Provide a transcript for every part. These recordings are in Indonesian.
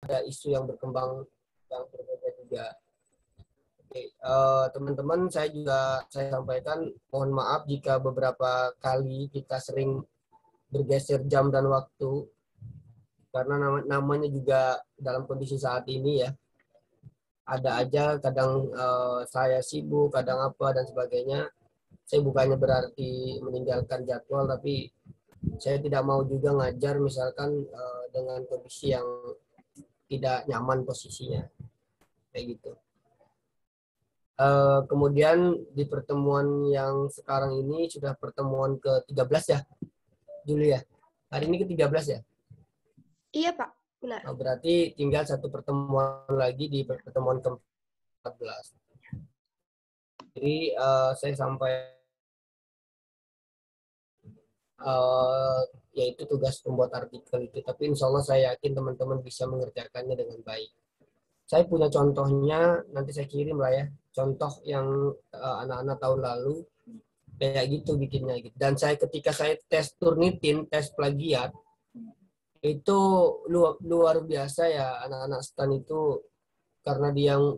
ada isu yang berkembang yang berbeda juga. Oke, teman-teman, saya sampaikan mohon maaf jika beberapa kali kita sering bergeser jam dan waktu karena namanya juga dalam kondisi saat ini ya, ada aja kadang saya sibuk, kadang apa dan sebagainya. Saya bukannya berarti meninggalkan jadwal, tapi saya tidak mau juga ngajar misalkan dengan kondisi yang tidak nyaman posisinya kayak gitu. Kemudian di pertemuan yang sekarang ini sudah pertemuan ke-13 ya, Juli ya. Hari ini ke-13 ya. Iya, Pak. Benar. Berarti tinggal satu pertemuan lagi di pertemuan ke-14. Jadi saya sampai uh, yaitu tugas membuat artikel itu. Tapi insya Allah saya yakin teman-teman bisa mengerjakannya dengan baik. Saya punya contohnya, nanti saya kirim lah ya. Contoh yang anak-anak tahun lalu kayak gitu bikinnya gitu. Dan ketika saya tes Turnitin, tes plagiat, itu luar biasa ya anak-anak STAN itu, karena dia yang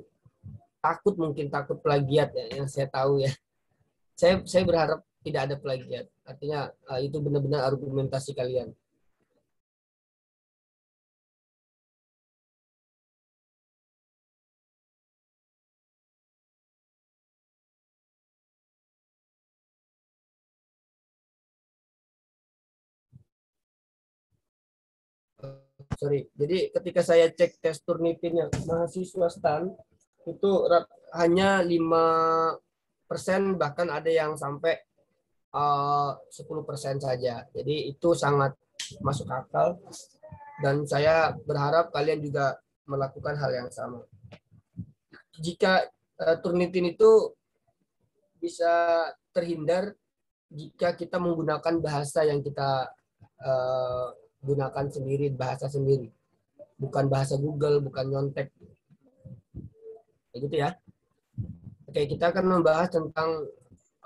mungkin takut plagiat ya, yang saya tahu ya. Saya berharap tidak ada plagiat. Artinya itu benar-benar argumentasi kalian. Sorry. Jadi ketika saya cek tes Turnitinnya mahasiswa STAN itu hanya 5%, bahkan ada yang sampai 10% saja. Jadi itu sangat masuk akal dan saya berharap kalian juga melakukan hal yang sama. Jika Turnitin itu bisa terhindar jika kita menggunakan bahasa yang kita gunakan sendiri, bahasa sendiri, bukan bahasa Google, bukan nyontek. Kayak gitu ya. Oke, kita akan membahas tentang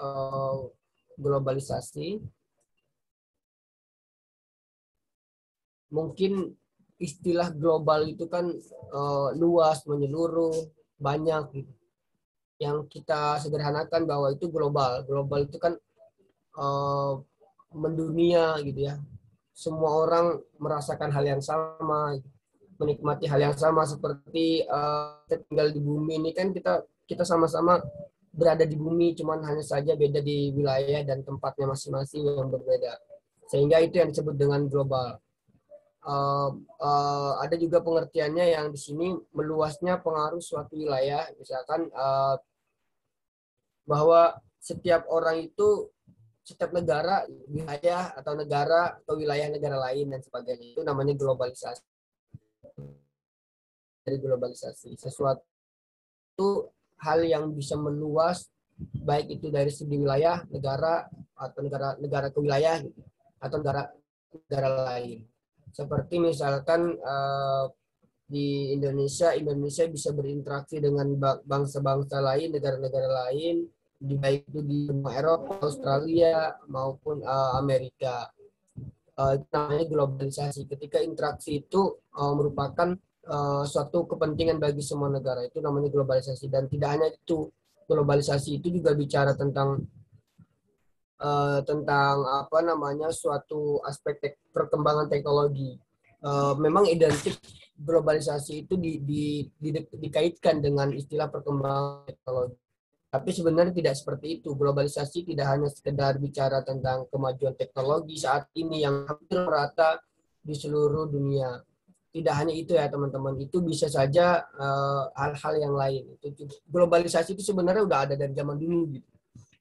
uh, globalisasi. Mungkin istilah global itu kan luas, menyeluruh, banyak gitu. Yang kita sederhanakan bahwa itu global. Global itu kan uh, mendunia gitu ya. Semua orang merasakan hal yang sama, menikmati hal yang sama seperti kita tinggal di bumi ini kan kita kita sama-sama berada di bumi, cuman hanya saja beda di wilayah dan tempatnya masing-masing yang berbeda. Sehingga itu yang disebut dengan global. Ada juga pengertiannya yang di sini meluasnya pengaruh suatu wilayah, misalkan bahwa setiap orang itu, setiap negara, wilayah atau negara atau wilayah negara lain dan sebagainya, itu namanya globalisasi. Dari globalisasi sesuatu hal yang bisa meluas, baik itu dari segi wilayah negara atau negara ke wilayah gitu, atau negara negara lain. Seperti misalkan di Indonesia bisa berinteraksi dengan bangsa-bangsa lain, negara-negara lain, baik itu di Eropa, Australia maupun Amerika. Itu namanya globalisasi. Ketika interaksi itu merupakan suatu kepentingan bagi semua negara, itu namanya globalisasi. Dan tidak hanya itu, globalisasi itu juga bicara tentang apa namanya suatu aspek perkembangan teknologi. Memang identik globalisasi itu dikaitkan dengan istilah perkembangan teknologi. Tapi sebenarnya tidak seperti itu. Globalisasi tidak hanya sekedar bicara tentang kemajuan teknologi saat ini yang hampir merata di seluruh dunia. Tidak hanya itu ya teman-teman. Itu bisa saja hal-hal yang lain. Globalisasi itu sebenarnya udah ada dari zaman dulu gitu.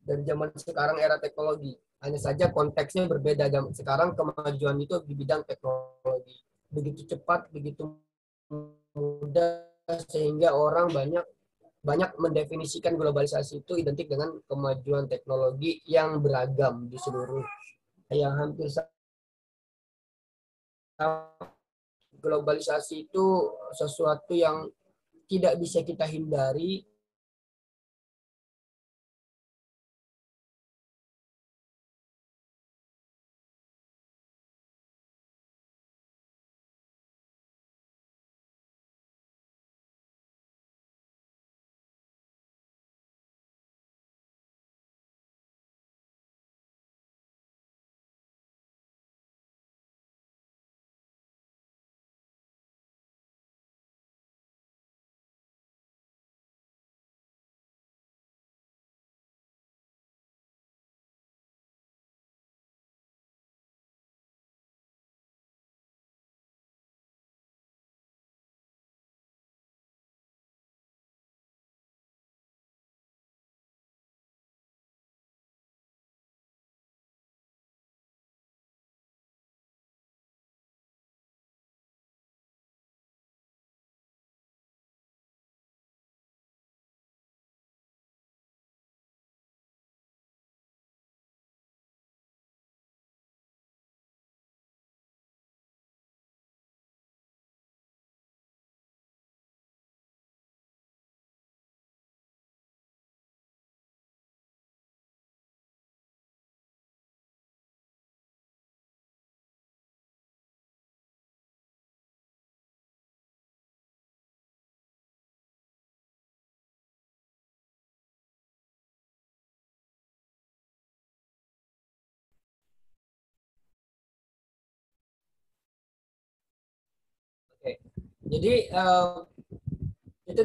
Dari zaman sekarang era teknologi. Hanya saja konteksnya berbeda. Sekarang kemajuan itu di bidang teknologi. Begitu cepat, begitu mudah sehingga orang banyak banyak mendefinisikan globalisasi itu identik dengan kemajuan teknologi yang beragam di seluruh, yang hampir sama. Globalisasi itu sesuatu yang tidak bisa kita hindari, Oke. Jadi kita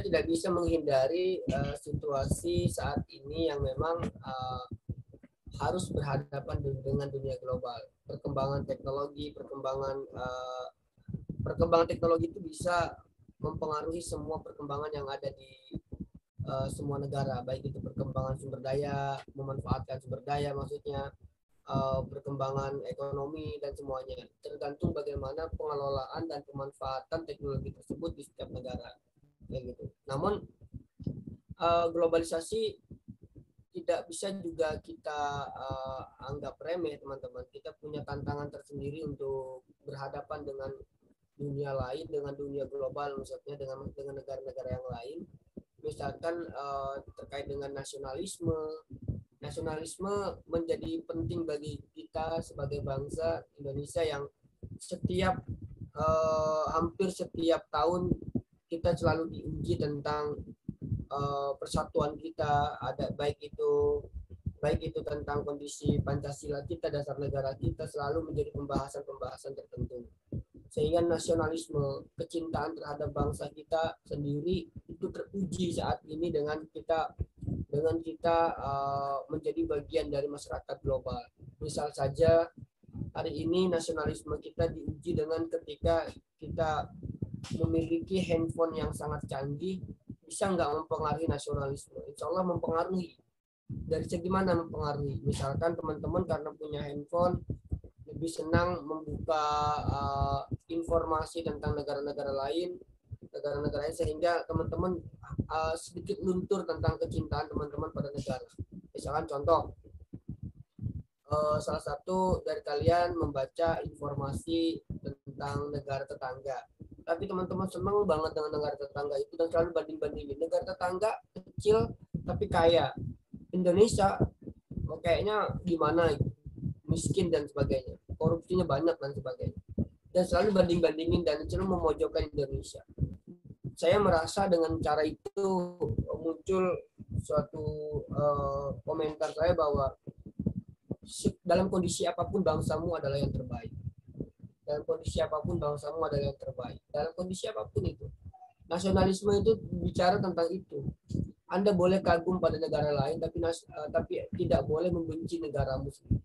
tidak bisa menghindari situasi saat ini yang memang harus berhadapan dengan dunia global. Perkembangan teknologi itu bisa mempengaruhi semua perkembangan yang ada di semua negara, baik itu perkembangan sumber daya, memanfaatkan sumber daya maksudnya, perkembangan ekonomi dan semuanya. Tergantung bagaimana pengelolaan dan pemanfaatan teknologi tersebut di setiap negara. Kayak gitu. Namun globalisasi tidak bisa juga kita anggap remeh, teman-teman. Kita punya tantangan tersendiri untuk berhadapan dengan dunia lain, dengan dunia global, maksudnya dengan negara-negara yang lain. Misalkan terkait dengan nasionalisme. Nasionalisme menjadi penting bagi kita sebagai bangsa Indonesia yang hampir setiap tahun kita selalu diuji tentang persatuan kita, ada baik itu tentang kondisi Pancasila kita, dasar negara kita, selalu menjadi pembahasan tertentu. Sehingga nasionalisme, kecintaan terhadap bangsa kita sendiri itu teruji saat ini dengan kita menjadi bagian dari masyarakat global. Misal saja hari ini nasionalisme kita diuji dengan ketika kita memiliki handphone yang sangat canggih, bisa nggak mempengaruhi nasionalisme? Insya Allah mempengaruhi. Dari segi mana mempengaruhi? Misalkan teman-teman karena punya handphone lebih senang membuka informasi tentang negara-negara lain sehingga teman-teman sedikit luntur tentang kecintaan teman-teman pada negara. Misalkan contoh, salah satu dari kalian membaca informasi tentang negara tetangga, tapi teman-teman senang banget dengan negara tetangga itu dan selalu banding-bandingin negara tetangga kecil tapi kaya, Indonesia kayaknya gimana, miskin dan sebagainya, korupsinya banyak dan sebagainya, dan selalu banding-bandingin dan selalu memojokkan Indonesia. Saya merasa dengan cara itu muncul suatu komentar saya bahwa dalam kondisi apapun bangsamu adalah yang terbaik. Dalam kondisi apapun bangsamu adalah yang terbaik. Dalam kondisi apapun itu. Nasionalisme itu bicara tentang itu. Anda boleh kagum pada negara lain, tapi tidak boleh membenci negaramu sendiri.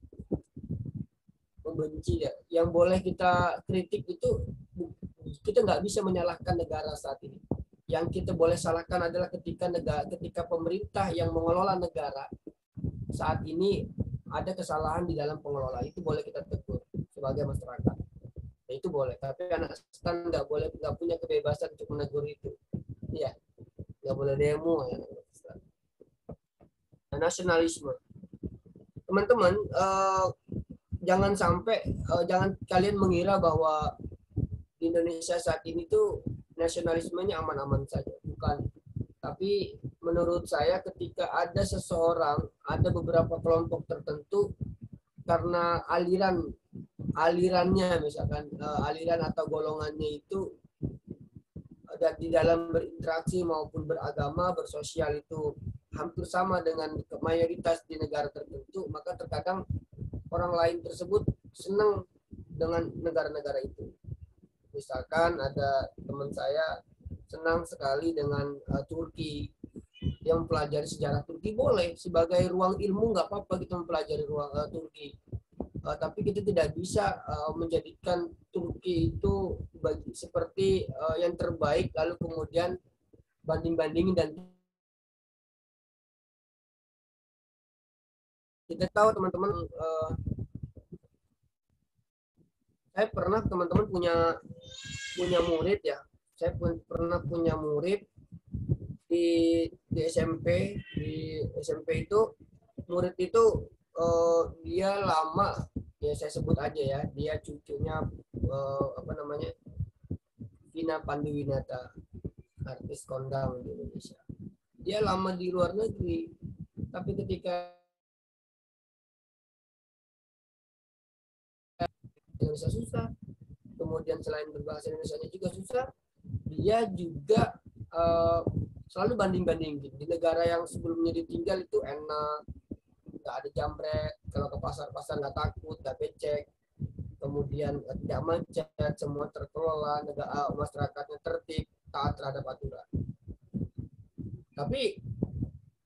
Membenci ya. Yang boleh kita kritik itu, kita nggak bisa menyalahkan negara saat ini. Yang kita boleh salahkan adalah ketika pemerintah yang mengelola negara saat ini ada kesalahan di dalam pengelola, itu boleh kita tegur sebagai masyarakat. Ya, itu boleh, tapi anak stan nggak punya kebebasan untuk menegur itu. Iya, nggak boleh demo ya. Nah, nasionalisme, teman-teman, jangan kalian mengira bahwa di Indonesia saat ini tuh nasionalismenya aman-aman saja, bukan. Tapi menurut saya ketika ada beberapa kelompok tertentu karena alirannya misalkan aliran atau golongannya itu di dalam berinteraksi maupun beragama, bersosial itu hampir sama dengan mayoritas di negara tertentu, maka terkadang orang lain tersebut senang dengan negara-negara itu. Misalkan ada teman saya senang sekali dengan Turki, yang mempelajari sejarah Turki boleh sebagai ruang ilmu, nggak apa-apa kita mempelajari Turki, tapi kita tidak bisa menjadikan Turki itu seperti yang terbaik lalu kemudian banding-bandingin. Dan kita tahu teman-teman, saya pernah teman-teman punya murid ya. Saya pernah punya murid di SMP. Di SMP itu murid itu dia lama, ya saya sebut aja ya, dia cucunya Vina Panduwinata, artis kondang di Indonesia. Dia lama di luar negeri, tapi ketika Indonesia susah, kemudian selain berbahasa Indonesia juga susah, dia juga selalu banding-banding di negara yang sebelumnya ditinggal itu enak, nggak ada jambret, kalau ke pasar-pasar nggak takut, nggak becek, kemudian tidak macet, semua terkelola, negara masyarakatnya tertib, taat terhadap aturan. Tapi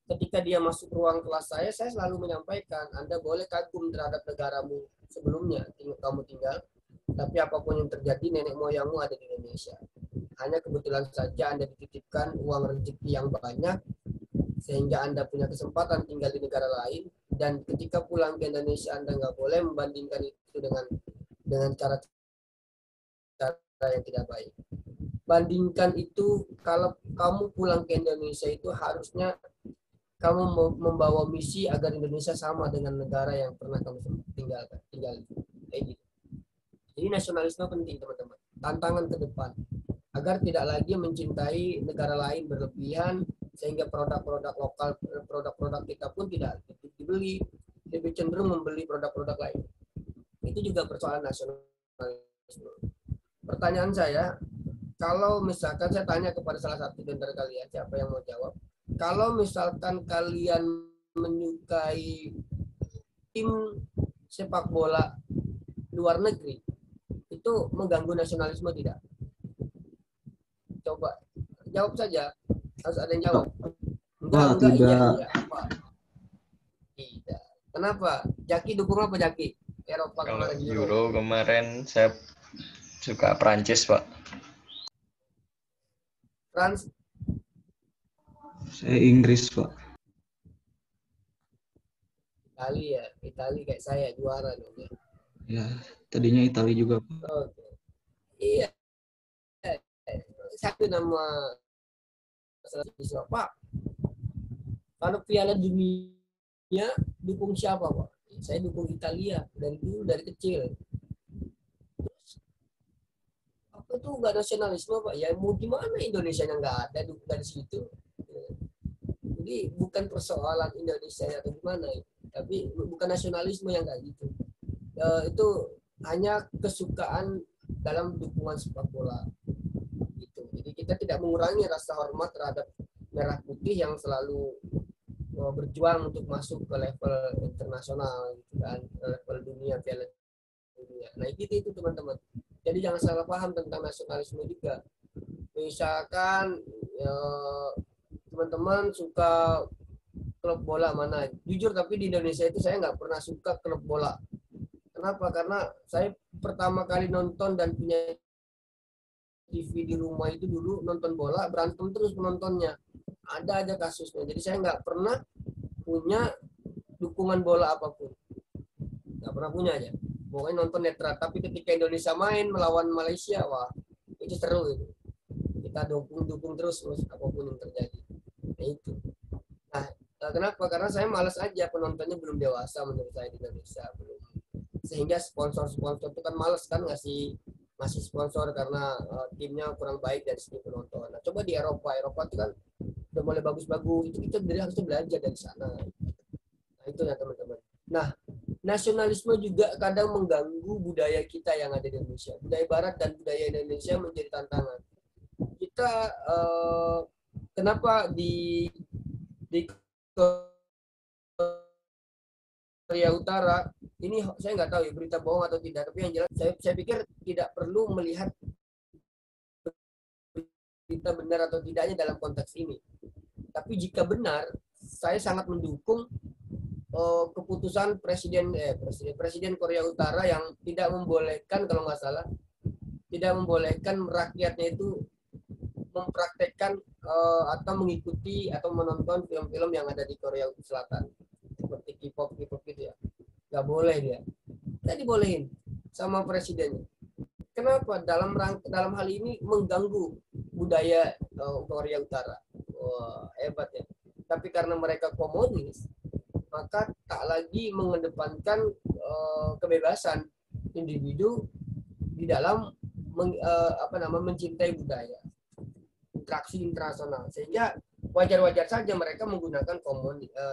ketika dia masuk ruang kelas saya selalu menyampaikan, Anda boleh kagum terhadap negaramu sebelumnya kamu tinggal, tapi apapun yang terjadi nenek moyangmu ada di Indonesia. Hanya kebetulan saja Anda dititipkan uang rezeki yang banyak, sehingga Anda punya kesempatan tinggal di negara lain, dan ketika pulang ke Indonesia Anda nggak boleh membandingkan itu dengan cara yang tidak baik. Bandingkan itu, kalau kamu pulang ke Indonesia itu harusnya kamu membawa misi agar Indonesia sama dengan negara yang pernah kamu tinggal. Kayak gitu. Jadi nasionalisme penting, teman-teman. Tantangan ke depan agar tidak lagi mencintai negara lain berlebihan, sehingga produk-produk lokal, produk-produk kita pun tidak dibeli, lebih cenderung membeli produk-produk lain. Itu juga persoalan nasionalisme. Pertanyaan saya, kalau misalkan saya tanya kepada salah satu di antara kalian, siapa yang mau jawab? Kalau misalkan kalian menyukai tim sepak bola luar negeri, itu mengganggu nasionalisme tidak? Coba jawab saja. Harus ada yang jawab. Enggak, tidak. Iya. Apa? Tidak. Kenapa? Jaki dukung apa, Jaki? Eropa Kalau kemarin, Euro kemarin saya suka Prancis, Pak. France. Saya Inggris, Pak. Italia kayak saya juara dong ya. Ya, tadinya Italia juga, Pak. Oke. Iya. Satu nama siswa, Pak. Kalau Piala Dunia dukung siapa, Pak? Saya dukung Italia dari dulu, dari kecil. Apa tuh nggak nasionalisme, Pak? Ya mau gimana, Indonesia yang nggak ada, dukung dari situ. Jadi bukan persoalan Indonesia atau gimana, tapi bukan nasionalisme yang kayak gitu. Itu hanya kesukaan dalam dukungan sepak bola. Gitu. Jadi kita tidak mengurangi rasa hormat terhadap merah putih yang selalu berjuang untuk masuk ke level internasional, gitu kan, level dunia, Piala Dunia. Nah itu teman-teman. Jadi jangan salah paham tentang nasionalisme juga. Misalkan teman-teman suka klub bola mana, jujur tapi di Indonesia itu saya nggak pernah suka klub bola. Kenapa? Karena saya pertama kali nonton dan punya TV di rumah itu dulu nonton bola, berantem terus penontonnya. Ada aja kasusnya. Jadi saya nggak pernah punya dukungan bola apapun. Nggak pernah punya aja. Pokoknya nonton netral. Tapi ketika Indonesia main melawan Malaysia, wah itu seru itu. Kita dukung terus apapun yang terjadi. Nah itu. Nah kenapa? Karena saya malas aja, penontonnya belum dewasa menurut saya di Indonesia, belum. Sehingga sponsor itu kan malas kan ngasih sponsor karena timnya kurang baik dari segi penonton. Nah, coba di Eropa itu kan udah mulai bagus-bagus, itu kita harusnya belajar dari sana. Nah itu ya teman-teman. Nah nasionalisme juga kadang mengganggu budaya kita yang ada di Indonesia. Budaya Barat dan budaya Indonesia menjadi tantangan. Kita kenapa di Korea Utara ini, saya nggak tahu ya berita bohong atau tidak, tapi yang jelas saya pikir tidak perlu melihat berita benar atau tidaknya dalam konteks ini. Tapi jika benar, saya sangat mendukung keputusan Presiden Korea Utara yang tidak membolehkan, kalau nggak salah, tidak membolehkan rakyatnya itu mempraktekkan atau mengikuti atau menonton film-film yang ada di Korea Selatan seperti K-pop gitu ya. Nggak boleh dia. Nggak dibolehin sama presidennya. Kenapa? Dalam hal ini mengganggu budaya Korea Utara. Wah, hebat ya. Tapi karena mereka komunis, maka tak lagi mengedepankan kebebasan individu di dalam mencintai budaya, interaksi internasional, sehingga wajar-wajar saja mereka menggunakan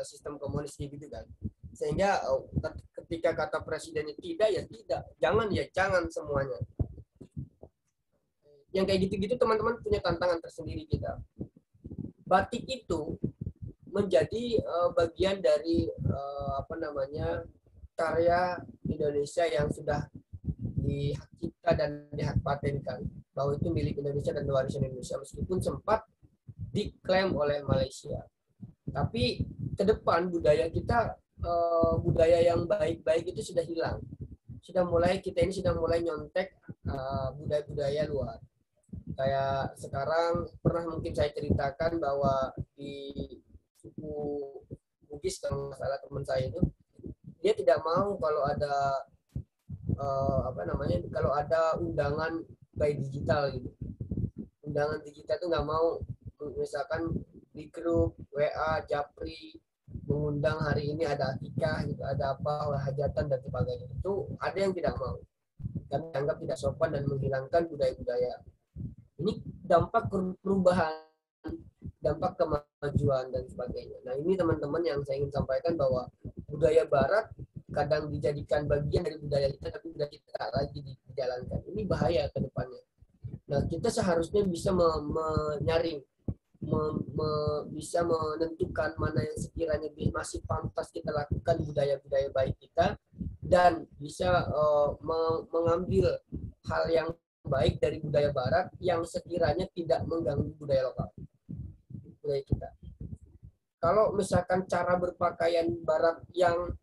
sistem komunis gitu kan. Sehingga ketika kata presidennya tidak ya tidak, jangan semuanya. Yang kayak gitu-gitu teman-teman punya tantangan tersendiri kita. Batik itu menjadi bagian dari karya Indonesia yang sudah hak cipta dan di hak patenkan bahwa itu milik Indonesia dan warisan Indonesia, meskipun sempat diklaim oleh Malaysia. Tapi ke depan budaya kita, budaya yang baik-baik itu sudah hilang. Kita ini sudah mulai nyontek budaya-budaya luar. Kayak sekarang pernah mungkin saya ceritakan bahwa di suku Bugis, kalau nggak salah teman saya itu, dia tidak mau kalau ada kalau ada undangan by digital gitu. Undangan digital itu nggak mau, misalkan di grup WA, Japri, mengundang hari ini ada akikah, gitu, ada apa, hajatan dan sebagainya. Itu ada yang tidak mau. Kami anggap tidak sopan dan menghilangkan budaya-budaya. Ini dampak perubahan, dampak kemajuan dan sebagainya. Nah, ini teman-teman yang saya ingin sampaikan bahwa budaya Barat kadang dijadikan bagian dari budaya kita, tapi budaya kita tak lagi dijalankan. Ini bahaya ke depannya. Nah, kita seharusnya bisa menyaring, bisa menentukan mana yang sekiranya masih pantas kita lakukan budaya-budaya baik kita, dan bisa mengambil hal yang baik dari budaya Barat yang sekiranya tidak mengganggu budaya lokal, budaya kita. Kalau misalkan cara berpakaian Barat yang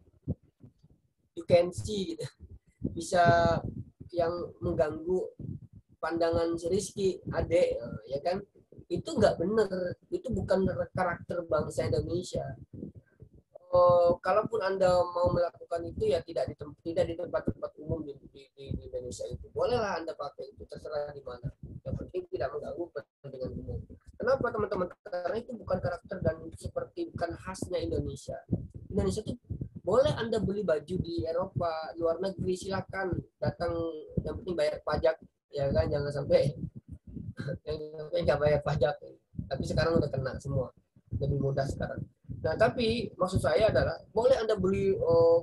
you can see gitu, bisa yang mengganggu pandangan si Rizky, adek, ya kan? Itu nggak benar, itu bukan karakter bangsa Indonesia. Kalaupun Anda mau melakukan itu ya tidak di tempat-tempat umum di Indonesia itu. Bolehlah Anda pakai itu, terserah di mana. Yang penting tidak mengganggu kepentingan umum. Kenapa teman-teman? Karena itu bukan karakter dan seperti bukan khasnya Indonesia. Indonesia itu boleh Anda beli baju di Eropa, luar negeri, silakan datang, yang penting bayar pajak, ya kan? Jangan sampai nggak bayar pajak. Tapi sekarang udah kena semua, lebih mudah sekarang. Nah, tapi maksud saya adalah boleh Anda beli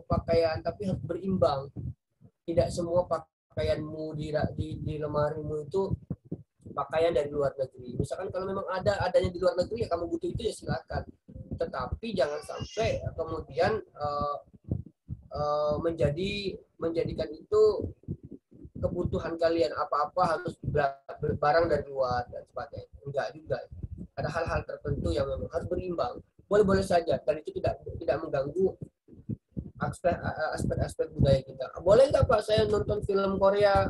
pakaian, tapi harus berimbang. Tidak semua pakaianmu di lemarimu itu pakaian dari luar negeri. Misalkan kalau memang adanya di luar negeri, ya kamu butuh itu ya silakan. Tetapi jangan sampai kemudian menjadikan itu kebutuhan kalian, apa-apa harus barang dari luar dan sebagainya. Enggak juga. Ada hal-hal tertentu yang memang harus berimbang. Boleh-boleh saja, dan itu tidak mengganggu aspek-aspek budaya kita. Boleh nggak Pak saya nonton film Korea,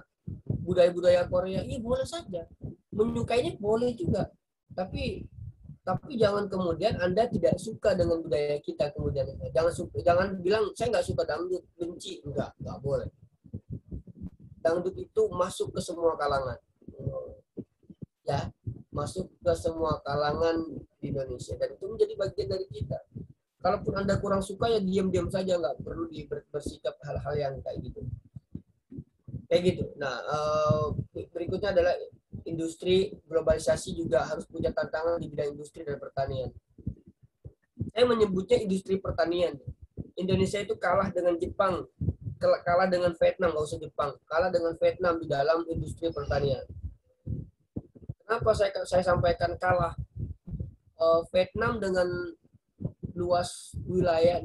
budaya-budaya Korea? Iya boleh saja. Menyukainya boleh juga. Tapi jangan kemudian Anda tidak suka dengan budaya kita kemudian. Jangan bilang saya nggak suka dangdut, benci. Enggak boleh. Dangdut itu masuk ke semua kalangan. Ya, masuk ke semua kalangan di Indonesia, dan itu menjadi bagian dari kita. Kalaupun Anda kurang suka ya diam-diam saja, nggak perlu bersikap hal-hal yang kayak gitu. Nah, berikutnya adalah industri. Globalisasi juga harus punya tantangan di bidang industri dan pertanian. Saya menyebutnya industri pertanian. Indonesia itu kalah dengan Jepang, kalah dengan Vietnam, nggak usah Jepang, kalah dengan Vietnam di dalam industri pertanian. Kenapa saya sampaikan kalah? Vietnam dengan luas wilayah,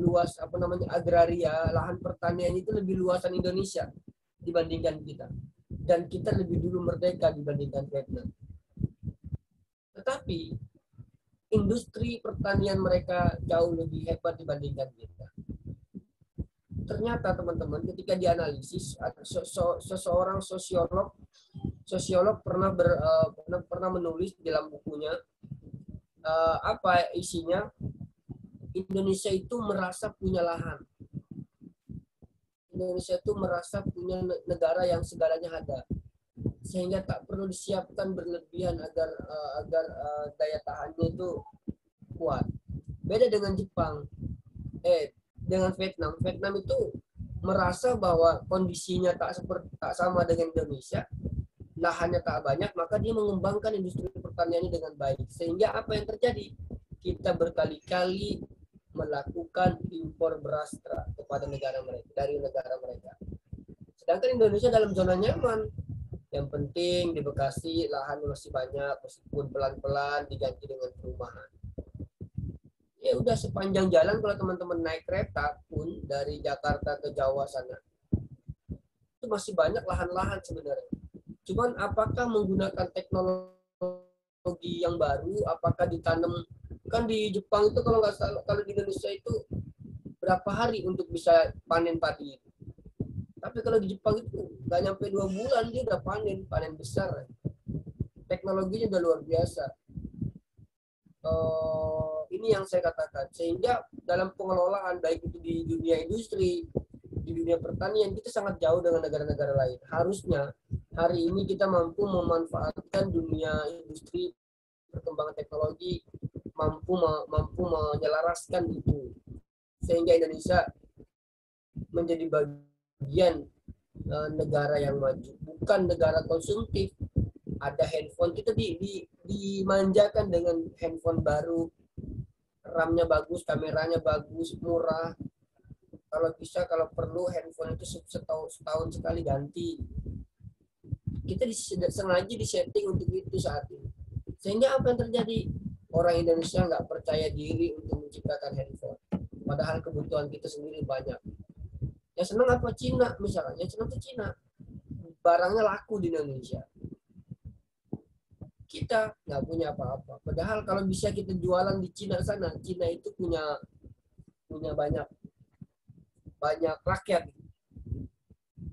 agraria, lahan pertanian itu lebih luasan Indonesia dibandingkan kita. Dan kita lebih dulu merdeka dibandingkan Vietnam. Tetapi industri pertanian mereka jauh lebih hebat dibandingkan kita. Ternyata teman-teman, ketika dianalisis, seseorang sosiolog pernah menulis di dalam bukunya, apa isinya? Indonesia itu merasa punya lahan. Indonesia itu merasa punya negara yang segalanya ada, sehingga tak perlu disiapkan berlebihan agar daya tahannya itu kuat. Beda dengan Jepang, dengan Vietnam. Vietnam itu merasa bahwa kondisinya tak sama dengan Indonesia, lahannya tak banyak, maka dia mengembangkan industri pertaniannya dengan baik. Sehingga apa yang terjadi? Kita berkali-kali melakukan impor beras kepada dari negara mereka. Sedangkan Indonesia dalam zona nyaman. Yang penting di Bekasi lahan masih banyak, meskipun pelan-pelan diganti dengan perumahan. Ya udah, sepanjang jalan kalau teman-teman naik kereta pun dari Jakarta ke Jawa sana, itu itu masih banyak lahan-lahan sebenarnya. Cuman apakah menggunakan teknologi yang baru, apakah ditanam, kan di Jepang itu kalau nggak salah, kalau di Indonesia itu berapa hari untuk bisa panen padi. Tapi kalau di Jepang itu nggak nyampe 2 bulan dia udah panen besar. Teknologinya udah luar biasa. Ini yang saya katakan. Sehingga dalam pengelolaan baik itu di dunia industri, di dunia pertanian, kita sangat jauh dengan negara-negara lain. Harusnya hari ini kita mampu memanfaatkan dunia industri, perkembangan teknologi, mampu menyelaraskan itu, sehingga Indonesia menjadi bagian negara yang maju, bukan negara konsumtif. Ada handphone, kita dimanjakan dengan handphone baru, RAM-nya bagus, kameranya bagus, murah. Kalau bisa, kalau perlu handphone itu setahun sekali ganti. Kita sengaja disetting untuk itu saat ini. Sehingga apa yang terjadi? Orang Indonesia nggak percaya diri untuk menciptakan handphone. Padahal kebutuhan kita sendiri banyak. Yang senang apa? Cina misalnya. Yang senang itu Cina. Barangnya laku di Indonesia. Kita nggak punya apa-apa. Padahal kalau bisa kita jualan di Cina sana, Cina itu punya banyak rakyat.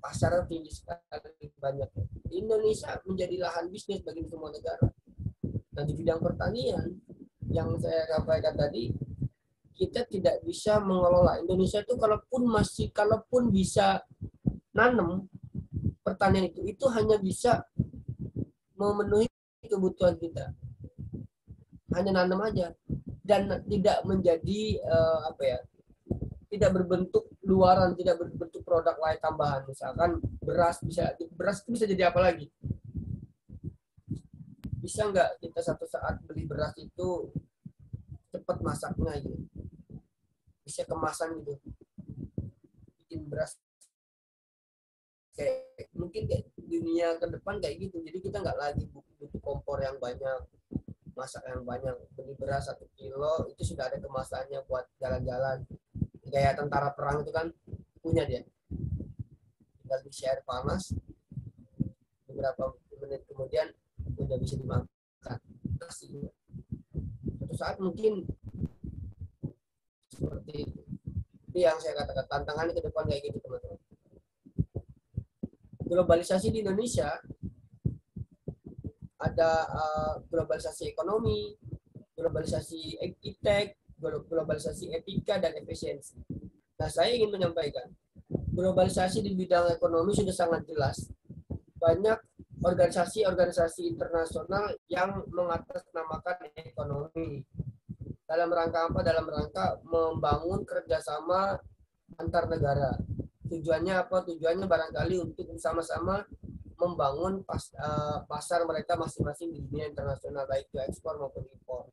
Pasarnya tinggi sekali, banyak. Indonesia menjadi lahan bisnis bagi semua negara. Nah, di bidang pertanian yang saya sampaikan tadi, kita tidak bisa mengelola. Indonesia itu kalaupun bisa nanam pertanian itu hanya bisa memenuhi kebutuhan kita. Hanya nanam aja dan tidak menjadi tidak berbentuk luaran, tidak berbentuk produk lain tambahan. Misalkan beras itu bisa jadi apa lagi? Bisa nggak kita satu saat beli beras itu cepat masaknya gitu? Bisa kemasan gitu, bikin beras kayak mungkin kayak dunia ke depan kayak gitu. Jadi kita nggak lagi butuh kompor yang banyak, masak yang banyak. Beli beras 1 kilo itu sudah ada kemasannya buat jalan-jalan. Kayak tentara perang itu kan punya dia. Tinggal diisi air panas, beberapa menit kemudian udah bisa dimakan nasi. Suatu saat mungkin seperti itu. Itu yang saya katakan, tantangannya ke depan kayak gitu teman-teman. Globalisasi di Indonesia ada globalisasi ekonomi, globalisasi iptek, globalisasi etika dan efisiensi. Nah, saya ingin menyampaikan, globalisasi di bidang ekonomi sudah sangat jelas. Banyak organisasi-organisasi internasional yang mengatasnamakan ekonomi. Dalam rangka apa? Dalam rangka membangun kerjasama antar negara. Tujuannya apa? Tujuannya barangkali untuk bersama-sama membangun pasar mereka masing-masing di dunia internasional, baik itu ekspor maupun impor.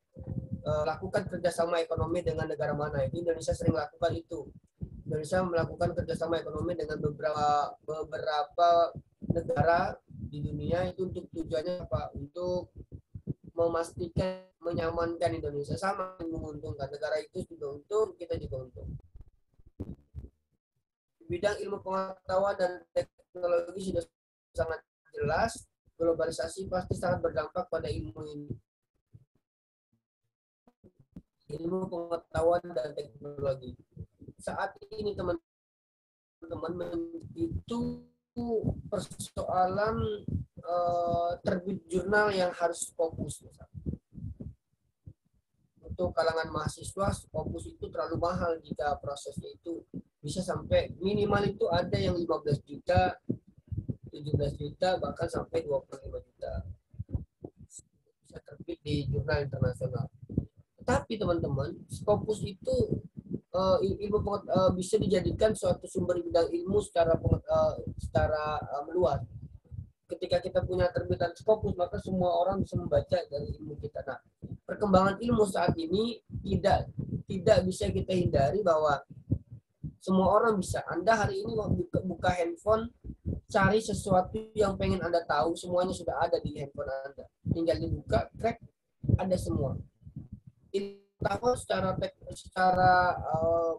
Lakukan kerjasama ekonomi dengan negara mana? Itu Indonesia sering lakukan itu. Indonesia melakukan kerjasama ekonomi dengan beberapa negara di dunia itu untuk tujuannya apa? Untuk memastikan menyamankan Indonesia, sama menguntungkan. Negara itu juga untung, kita juga untung. Bidang ilmu pengetahuan dan teknologi sudah sangat jelas. Globalisasi pasti sangat berdampak pada ilmu ini. Ilmu pengetahuan dan teknologi. Saat ini teman-teman itu persoalan terbit jurnal yang harus fokus. Untuk kalangan mahasiswa, fokus itu terlalu mahal jika prosesnya itu bisa sampai minimal itu ada yang 15 juta, 17 juta, bahkan sampai 25 juta. Bisa terbit di jurnal internasional. Tapi teman-teman, Scopus itu bisa dijadikan suatu sumber bidang ilmu secara meluas. Ketika kita punya terbitan Scopus, maka semua orang bisa membaca dari ilmu kita. Nah, perkembangan ilmu saat ini tidak bisa kita hindari bahwa semua orang bisa. Anda hari ini buka handphone, cari sesuatu yang pengen Anda tahu, semuanya sudah ada di handphone Anda. Tinggal dibuka, crack, ada semua. Ilmu secara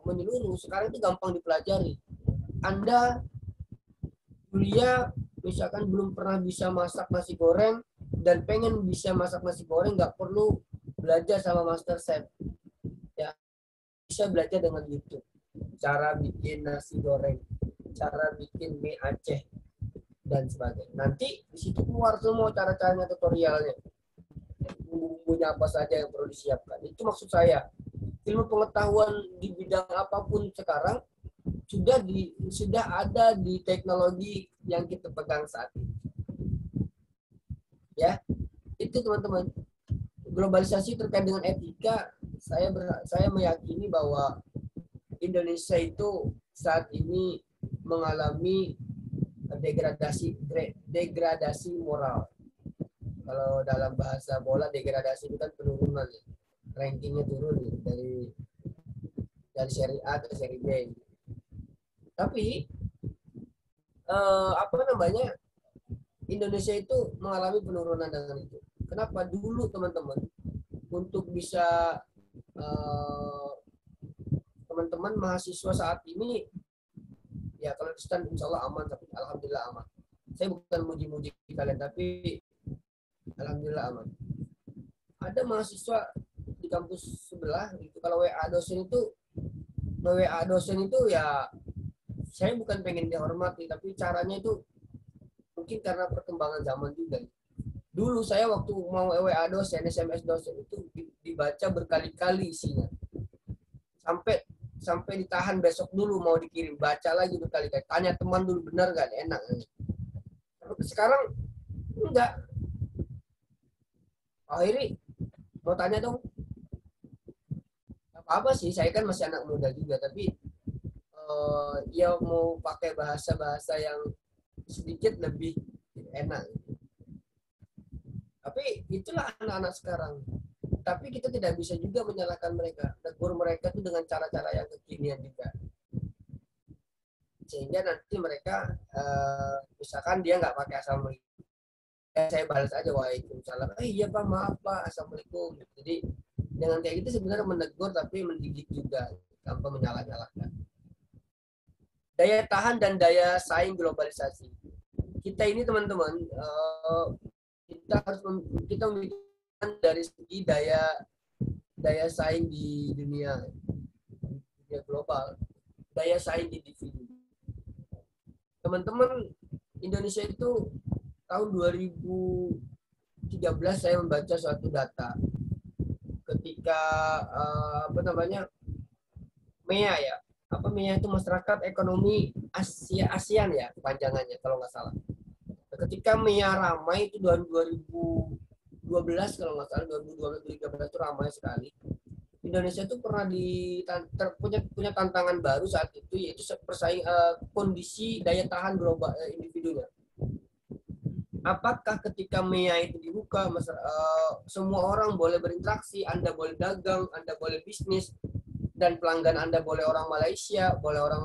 menyeluruh sekarang itu gampang dipelajari. Anda kuliah misalkan belum pernah bisa masak nasi goreng dan pengen bisa masak nasi goreng, nggak perlu belajar sama master chef ya, bisa belajar dengan YouTube cara bikin nasi goreng, cara bikin mie Aceh dan sebagainya. Nanti di situ keluar semua cara-caranya, tutorialnya, bumbu-bumbunya apa saja yang perlu disiapkan. Itu maksud saya, ilmu pengetahuan di bidang apapun sekarang sudah ada di teknologi yang kita pegang saat ini. Ya, itu teman-teman. Globalisasi terkait dengan etika, saya meyakini bahwa Indonesia itu saat ini mengalami degradasi moral. Kalau dalam bahasa bola, degradasi itu kan penurunan ya. Rankingnya turun ya, dari seri A ke seri B. Tapi Indonesia itu mengalami penurunan dengan itu. Kenapa? Dulu teman-teman, untuk bisa teman-teman mahasiswa saat ini, ya kalau Kristen insya Allah aman, tapi alhamdulillah aman. Saya bukan muji-muji kalian, tapi alhamdulillah aman. Ada mahasiswa di kampus sebelah itu, kalau WA dosen itu ya, saya bukan pengen dihormati, tapi caranya itu mungkin karena perkembangan zaman juga. Dulu saya waktu mau WA dosen, SMS dosen itu dibaca berkali-kali isinya. Sampai ditahan, besok dulu mau dikirim, baca lagi berkali-kali. Tanya teman dulu, benar gak? Enak. Sekarang enggak. Akhirnya mau tanya dong. Apa sih, saya kan masih anak muda juga, tapi ya mau pakai bahasa-bahasa yang sedikit lebih enak. Tapi itulah anak-anak sekarang. Tapi kita tidak bisa juga menyalahkan mereka. Tegur mereka itu dengan cara-cara yang kekinian juga. Sehingga nanti mereka, misalkan dia nggak pakai assalamualaikum, saya balas aja waalaikumsalam. Iya Pak, maaf Pak, assalamualaikum. Jadi dengan kayak gitu sebenarnya menegur tapi mendidik juga, tanpa menyalah-nyalahkan. Daya tahan dan daya saing globalisasi. Kita ini teman-teman, kita memikirkan dari segi daya saing di dunia global, daya saing individu. Teman-teman, Indonesia itu tahun 2013 saya membaca suatu data ketika MEA ya. MEA itu Masyarakat Ekonomi ASEAN ya kepanjangannya kalau nggak salah. Ketika MEA ramai itu 2012 kalau nggak salah, 2012-2013 itu ramai sekali. Indonesia itu pernah punya tantangan baru saat itu, yaitu kondisi daya tahan global individunya. Apakah ketika MEA itu dibuka, semua orang boleh berinteraksi, Anda boleh dagang, Anda boleh bisnis, dan pelanggan Anda boleh orang Malaysia, boleh orang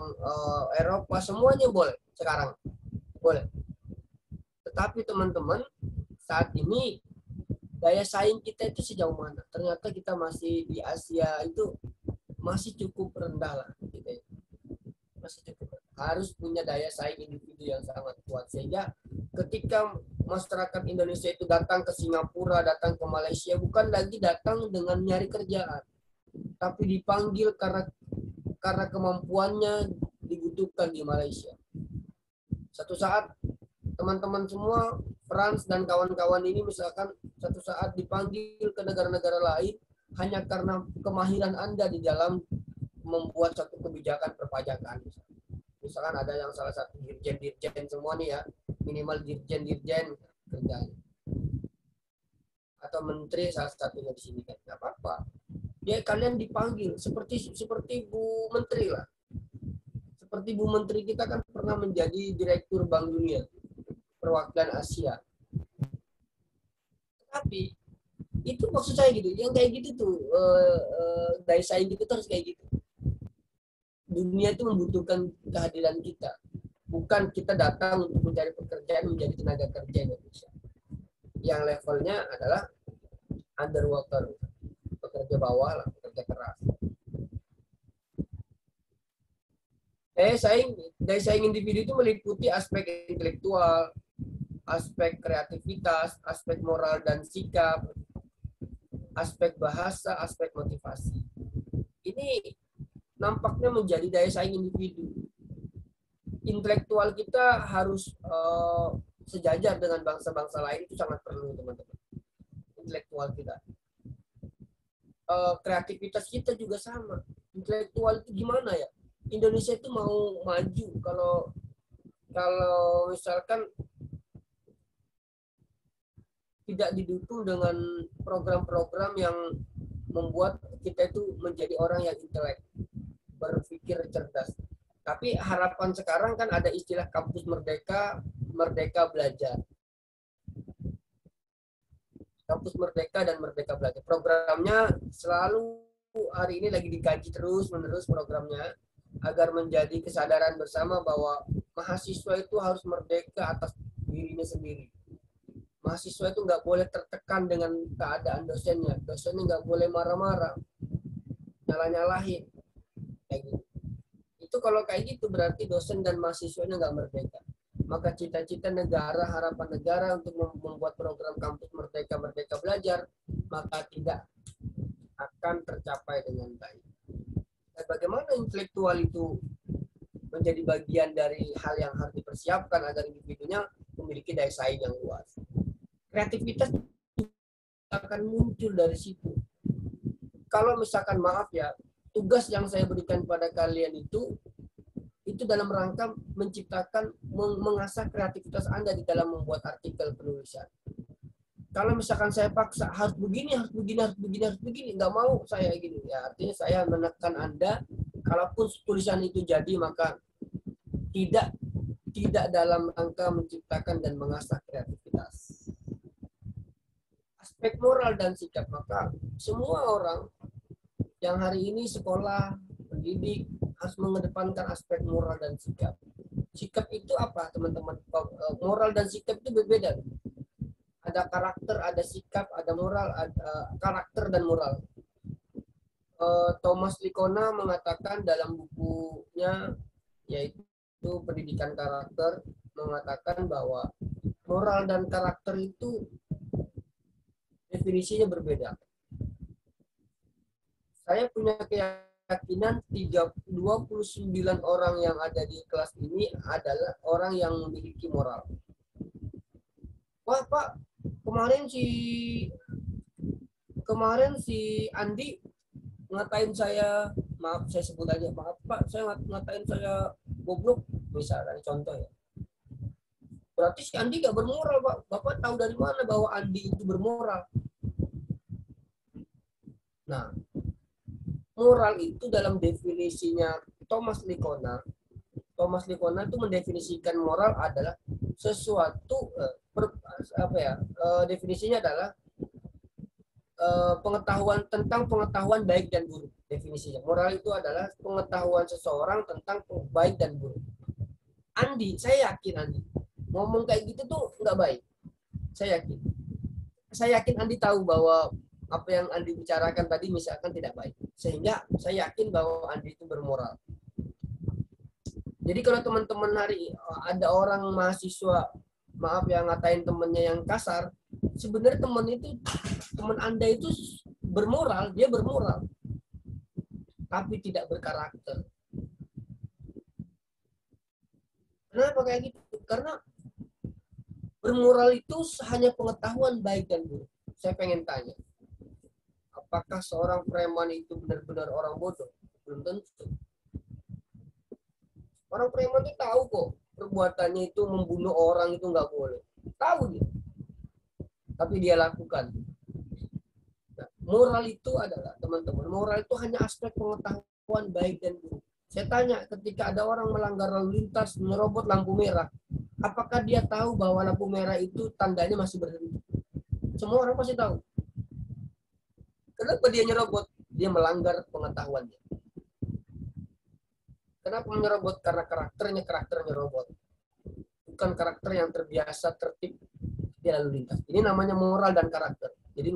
Eropa, semuanya boleh sekarang. Boleh. Tetapi teman-teman, saat ini daya saing kita itu sejauh mana? Ternyata kita masih di Asia itu masih cukup rendah lah. Gitu. Masih cukup. Harus punya daya saing individu yang sangat kuat. Sehingga ketika masyarakat Indonesia itu datang ke Singapura, datang ke Malaysia, bukan lagi datang dengan nyari kerjaan, tapi dipanggil karena kemampuannya dibutuhkan di Malaysia. Satu saat teman-teman semua, Frans dan kawan-kawan ini misalkan satu saat dipanggil ke negara-negara lain hanya karena kemahiran Anda di dalam membuat satu kebijakan perpajakan. Misalkan ada yang salah satu dirjen semua nih ya, minimal dirjen kerjanya. Atau menteri salah satunya di sini kan, nggak apa-apa. Ya kalian dipanggil seperti Bu Menteri lah. Seperti Bu Menteri kita kan pernah menjadi Direktur Bank Dunia, perwakilan Asia. Tapi itu maksud saya gitu, yang kayak gitu tuh daya saing gitu terus kayak gitu. Dunia itu membutuhkan kehadiran kita, bukan kita datang untuk mencari pekerjaan menjadi tenaga kerja Indonesia. Yang levelnya adalah underwater, pekerja bawah lah, pekerja keras. Daya saing individu itu meliputi aspek intelektual, aspek kreativitas, aspek moral dan sikap, aspek bahasa, aspek motivasi. Ini nampaknya menjadi daya saing individu. Intelektual kita harus sejajar dengan bangsa-bangsa lain, itu sangat perlu, teman-teman. Intelektual kita. Kreativitas kita juga sama. Intelektual itu gimana ya? Indonesia itu mau maju kalau misalkan tidak didukung dengan program-program yang membuat kita itu menjadi orang yang intelek, berpikir cerdas. Tapi harapan sekarang kan ada istilah kampus merdeka, merdeka belajar. Kampus merdeka dan merdeka belajar. Programnya selalu hari ini lagi dikaji terus-menerus programnya, agar menjadi kesadaran bersama bahwa mahasiswa itu harus merdeka atas dirinya sendiri. Mahasiswa itu nggak boleh tertekan dengan keadaan dosennya. Dosennya nggak boleh marah-marah, nyalah-nyalahin. Kayak gitu. Itu kalau kayak gitu berarti dosen dan mahasiswanya nggak merdeka. Maka cita-cita negara, harapan negara untuk membuat program kampus merdeka, merdeka belajar, maka tidak akan tercapai dengan baik. Dan bagaimana intelektual itu menjadi bagian dari hal yang harus dipersiapkan agar individunya memiliki daya saing yang luas. Kreativitas akan muncul dari situ. Kalau misalkan maaf ya, tugas yang saya berikan pada kalian itu dalam rangka menciptakan, mengasah kreativitas Anda di dalam membuat artikel penulisan. Kalau misalkan saya paksa harus begini, nggak mau saya gini. Ya, artinya saya menekan Anda, kalaupun tulisan itu jadi maka tidak dalam rangka menciptakan dan mengasah kreativitas. Aspek moral dan sikap, maka semua orang yang hari ini sekolah, pendidik harus mengedepankan aspek moral dan sikap. Sikap itu apa, teman-teman? Moral dan sikap itu berbeda. Ada karakter, ada sikap, ada moral, ada karakter dan moral. Thomas Likona mengatakan dalam bukunya, yaitu Pendidikan Karakter, mengatakan bahwa moral dan karakter itu definisinya berbeda. Saya punya keyakinan 29 orang yang ada di kelas ini adalah orang yang memiliki moral. Wah Pak, kemarin si Andi ngatain saya, maaf saya sebut aja, maaf Pak, saya ngatain saya goblok, misalnya contoh ya. Berarti si Andi gak bermoral Pak. Bapak tahu dari mana bahwa Andi itu bermoral? Nah, moral itu dalam definisinya Thomas Likona itu mendefinisikan moral adalah sesuatu definisinya adalah pengetahuan baik dan buruk. Definisinya moral itu adalah pengetahuan seseorang tentang baik dan buruk. Andi, saya yakin Andi ngomong kayak gitu tuh nggak baik. Saya yakin Andi tahu bahwa apa yang Andi bicarakan tadi misalkan tidak baik. Sehingga saya yakin bahwa Andi itu bermoral. Jadi kalau teman-teman hari ada orang mahasiswa, maaf yang ngatain temennya yang kasar, sebenarnya teman Anda itu bermoral, dia bermoral. Tapi tidak berkarakter. Kenapa kayak gitu? Karena bermoral itu hanya pengetahuan baik dan buruk. Saya pengen tanya, apakah seorang preman itu benar-benar orang bodoh? Belum tentu. Orang preman itu tahu kok perbuatannya itu membunuh orang itu nggak boleh. Tahu dia. Tapi dia lakukan. Nah, moral itu adalah, teman-teman, moral itu hanya aspek pengetahuan baik dan buruk. Saya tanya, ketika ada orang melanggar lalu lintas, menerobos lampu merah, apakah dia tahu bahwa lampu merah itu tandanya masih berhenti? Semua orang pasti tahu. Kenapa dia nyerobot? Dia melanggar pengetahuannya. Kenapa menyerobot? Karena karakternya robot. Bukan karakter yang terbiasa tertib di lalu lintas. Ini namanya moral dan karakter. Jadi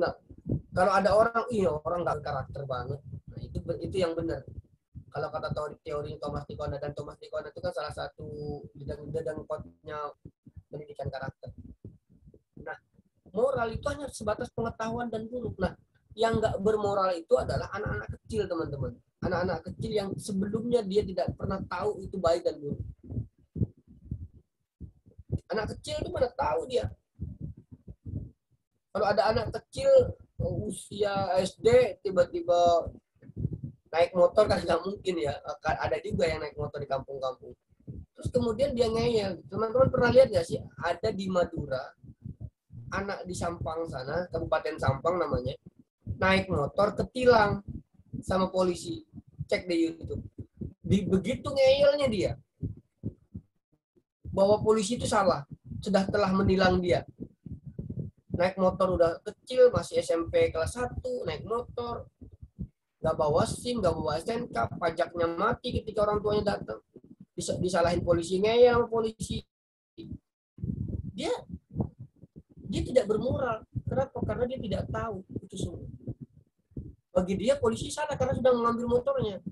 kalau ada orang nggak karakter banget, nah itu yang benar. Kalau kata teori Thomas Tikona, dan Thomas Tikona itu kan salah satu bidang kodnya pendidikan karakter. Nah, moral itu hanya sebatas pengetahuan dan buruk. Nah, yang nggak bermoral itu adalah anak-anak kecil, teman-teman. Anak-anak kecil yang sebelumnya dia tidak pernah tahu itu baik dan buruk. Anak kecil itu mana tahu dia. Kalau ada anak kecil usia SD tiba-tiba naik motor kan nggak mungkin ya. Ada juga yang naik motor di kampung-kampung. Terus kemudian dia ngeyel. Teman-teman pernah lihat nggak sih? Ada di Madura, anak di Sampang sana, Kabupaten Sampang namanya, naik motor ketilang sama polisi. Cek di YouTube. Begitu ngeyelnya dia, bahwa polisi itu salah, sudah telah menilang dia. Naik motor udah kecil, masih SMP kelas 1, naik motor, nggak bawa SIM, nggak bawa STNK, pajaknya mati ketika orang tuanya datang. Disalahin polisi, ngeyel polisi. Dia tidak bermoral. Kenapa? Karena dia tidak tahu itu semua. Bagi dia polisi salah karena sudah mengambil motornya.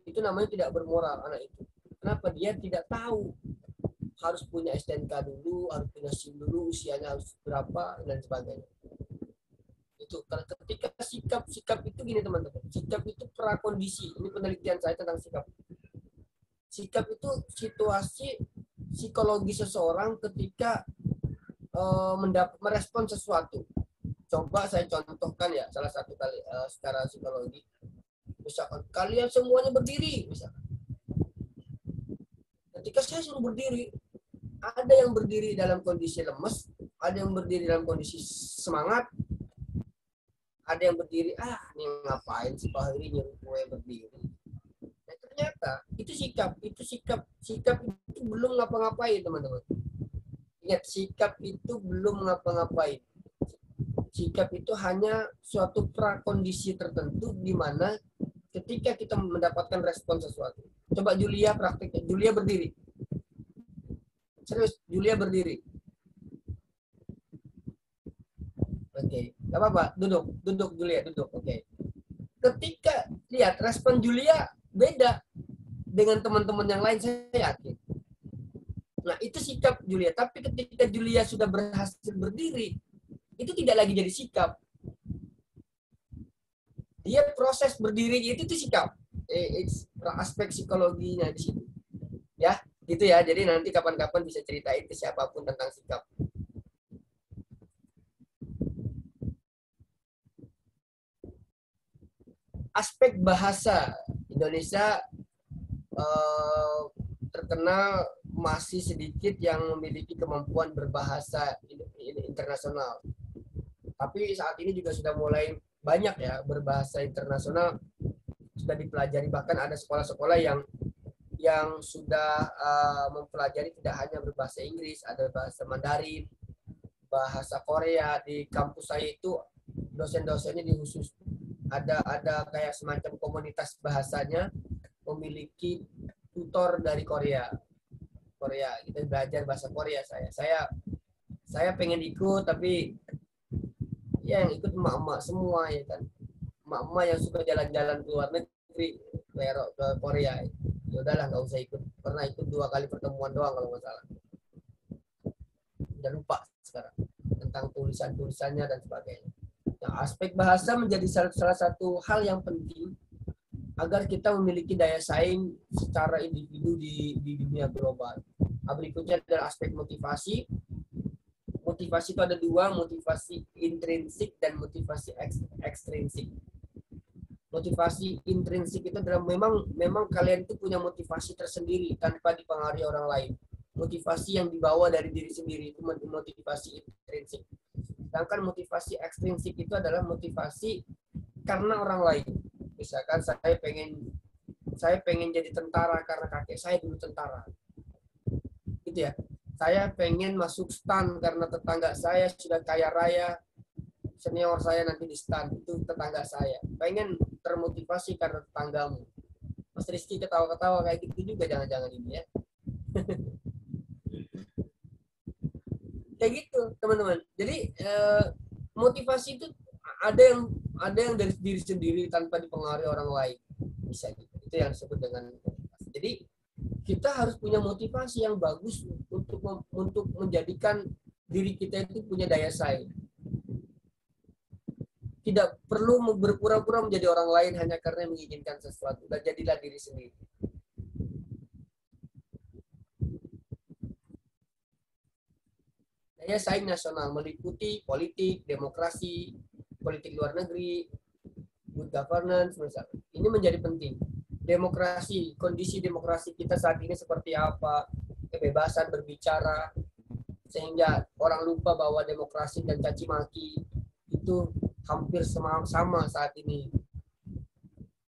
Itu namanya tidak bermoral anak itu. Kenapa? Dia tidak tahu. Harus punya STNK dulu, harus punya SIM dulu, usianya harus berapa, dan sebagainya. Itu ketika sikap itu gini teman-teman. Sikap itu prakondisi. Ini penelitian saya tentang sikap. Sikap itu situasi psikologi seseorang ketika merespon sesuatu. Coba saya contohkan ya, salah satu kali secara psikologi. Misalkan kalian semuanya berdiri, misalkan. Ketika saya suruh berdiri, ada yang berdiri dalam kondisi lemes, ada yang berdiri dalam kondisi semangat, ada yang berdiri, ini ngapain sih Pak Heri nyuruh gue berdiri. Nah, ternyata itu sikap itu belum ngapa-ngapain teman-teman. Ingat, sikap itu belum ngapa-ngapain. Sikap itu hanya suatu prakondisi tertentu di mana ketika kita mendapatkan respon sesuatu. Coba Julia praktiknya. Julia berdiri. Serius, Julia berdiri. Oke, nggak apa-apa. Duduk Julia, duduk. Oke. Ketika lihat respon Julia beda dengan teman-teman yang lain, saya yakin. Nah, itu sikap Julia. Tapi ketika Julia sudah berhasil berdiri, itu tidak lagi jadi sikap. Dia proses berdiri itu sikap. Aspek psikologinya di situ. Ya, gitu ya. Jadi nanti kapan-kapan bisa ceritain ke siapapun tentang sikap. Aspek bahasa Indonesia terkenal masih sedikit yang memiliki kemampuan berbahasa internasional. Tapi saat ini juga sudah mulai banyak ya berbahasa internasional sudah dipelajari, bahkan ada sekolah-sekolah yang sudah mempelajari tidak hanya berbahasa Inggris, ada bahasa Mandarin, bahasa Korea. Di kampus saya itu dosen-dosennya di khusus ada kayak semacam komunitas bahasanya, memiliki tutor dari Korea. Kita belajar bahasa Korea. Saya pengen ikut, tapi ya yang ikut emak-emak semua ya kan, emak-emak yang suka jalan-jalan ke luar negeri, ke Korea. Ya udahlah, nggak usah ikut. Pernah ikut 2 kali pertemuan doang kalau nggak salah. Udah lupa sekarang tentang tulisannya dan sebagainya. Nah, aspek bahasa menjadi salah satu hal yang penting agar kita memiliki daya saing secara individu di dunia global. Berikutnya adalah aspek motivasi. Motivasi itu ada 2, motivasi intrinsik dan motivasi ekstrinsik. Motivasi intrinsik itu adalah memang kalian itu punya motivasi tersendiri tanpa dipengaruhi orang lain. Motivasi yang dibawa dari diri sendiri itu motivasi intrinsik. Sedangkan motivasi ekstrinsik itu adalah motivasi karena orang lain. Misalkan saya pengen jadi tentara karena kakek saya dulu tentara. Gitu ya. Saya pengen masuk STAN karena tetangga saya sudah kaya raya, senior saya nanti di STAN, itu tetangga saya. Pengen termotivasi karena tetanggamu. Mas Rizky ketawa-ketawa kayak gitu juga jangan-jangan ini ya. Kayak gitu teman-teman. Jadi motivasi itu ada yang ada yang dari diri sendiri tanpa dipengaruhi orang lain. Bisa gitu. Itu yang disebut dengan motivasi. Jadi kita harus punya motivasi yang bagus untuk menjadikan diri kita itu punya daya saing. Tidak perlu berpura-pura menjadi orang lain hanya karena menginginkan sesuatu. Dan jadilah diri sendiri. Daya saing nasional meliputi politik, demokrasi, politik luar negeri, good governance, misalnya. Ini menjadi penting. Demokrasi, kondisi demokrasi kita saat ini seperti apa, kebebasan berbicara, sehingga orang lupa bahwa demokrasi dan caci maki itu hampir sama saat ini.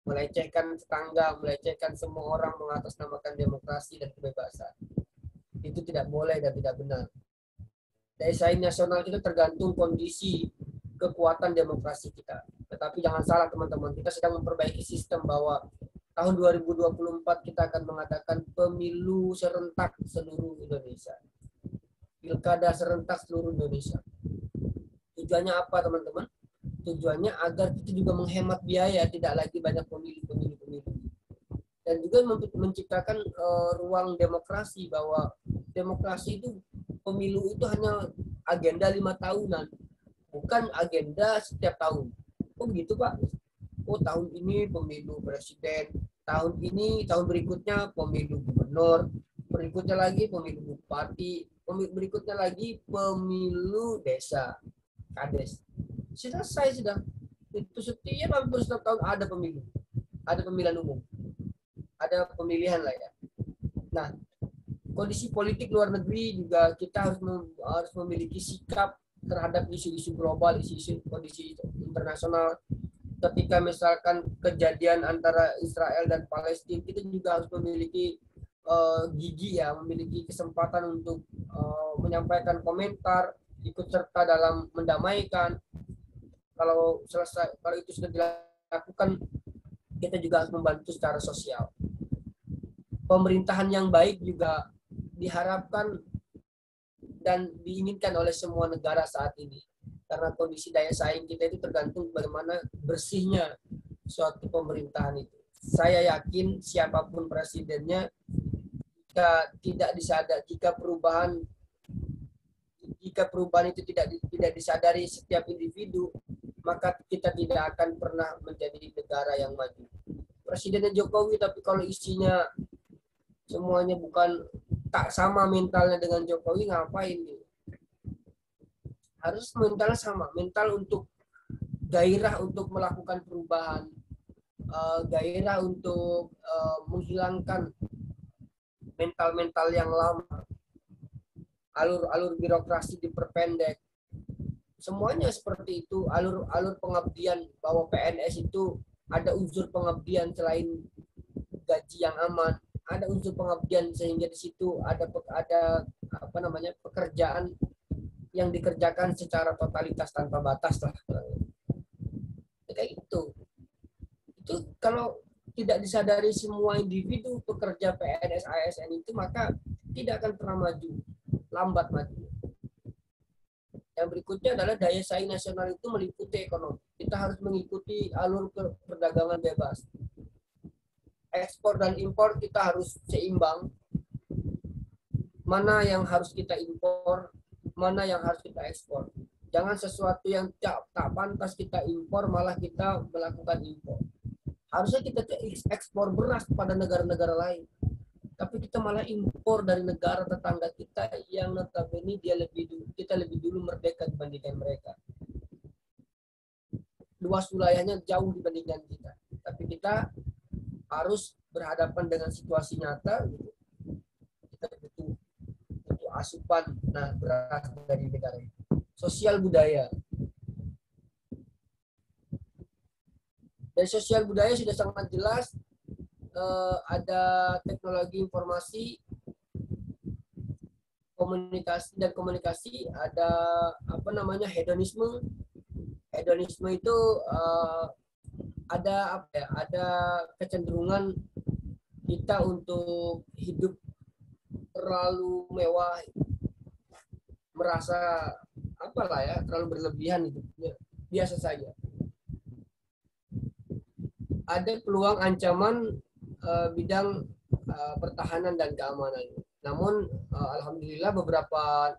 Melecehkan tetangga, melecehkan semua orang, mengatasnamakan demokrasi dan kebebasan. Itu tidak boleh dan tidak benar. Daya saing nasional itu tergantung kondisi kekuatan demokrasi kita. Tetapi jangan salah teman-teman, kita sedang memperbaiki sistem bahwa tahun 2024 kita akan mengadakan pemilu serentak seluruh Indonesia. Pilkada serentak seluruh Indonesia. Tujuannya apa teman-teman? Tujuannya agar kita juga menghemat biaya, tidak lagi banyak pemilu. Dan juga menciptakan ruang demokrasi, bahwa demokrasi itu, pemilu itu hanya agenda 5 tahunan, bukan agenda setiap tahun. Oh begitu Pak? Oh tahun ini pemilu presiden, tahun berikutnya pemilu gubernur, berikutnya lagi pemilu bupati, berikutnya lagi pemilu desa, kades. Selesai sudah. Itu setiap tahun ada pemilu, ada pemilihan umum, ada pemilihan lah ya. Nah, kondisi politik luar negeri juga kita harus memiliki sikap terhadap isu-isu global, isu-isu kondisi internasional. Ketika misalkan kejadian antara Israel dan Palestina, kita juga harus memiliki gigi ya, memiliki kesempatan untuk menyampaikan komentar, ikut serta dalam mendamaikan. Kalau itu sudah dilakukan, kita juga harus membantu secara sosial. Pemerintahan yang baik juga diharapkan dan diinginkan oleh semua negara saat ini. Karena kondisi daya saing kita itu tergantung bagaimana bersihnya suatu pemerintahan itu. Saya yakin siapapun presidennya, jika perubahan itu tidak disadari setiap individu, maka kita tidak akan pernah menjadi negara yang maju. Presidennya Jokowi, tapi kalau isinya semuanya bukan tak sama mentalnya dengan Jokowi, ngapain gitu? Harus mentalnya sama, mental untuk gairah untuk melakukan perubahan, gairah untuk menghilangkan mental-mental yang lama, alur-alur birokrasi diperpendek, semuanya seperti itu, alur-alur pengabdian, bahwa PNS itu ada unsur pengabdian selain gaji yang aman, ada unsur pengabdian sehingga di situ ada pekerjaan yang dikerjakan secara totalitas tanpa batas lah. Kayak gitu. Itu kalau tidak disadari semua individu pekerja PNS ASN itu, maka tidak akan pernah maju, lambat maju. Yang berikutnya adalah daya saing nasional itu meliputi ekonomi. Kita harus mengikuti alur perdagangan bebas. Ekspor dan impor kita harus seimbang. Mana yang harus kita impor, mana yang harus kita ekspor. Jangan sesuatu yang tak pantas kita impor, malah kita melakukan impor. Harusnya kita ekspor beras pada negara-negara lain, tapi kita malah impor dari negara tetangga kita yang notabene kita lebih dulu merdeka dibandingkan mereka. Luas wilayahnya jauh dibandingkan kita, tapi kita harus berhadapan dengan situasi nyata. Kita butuh asupan beras dari negara itu. Sosial budaya. Dari sosial budaya sudah sangat jelas, ada teknologi informasi, komunikasi, ada hedonisme. Hedonisme itu ada kecenderungan kita untuk hidup terlalu mewah, merasa terlalu berlebihan hidupnya, biasa saja. ada peluang ancaman bidang pertahanan dan keamanan. Namun alhamdulillah beberapa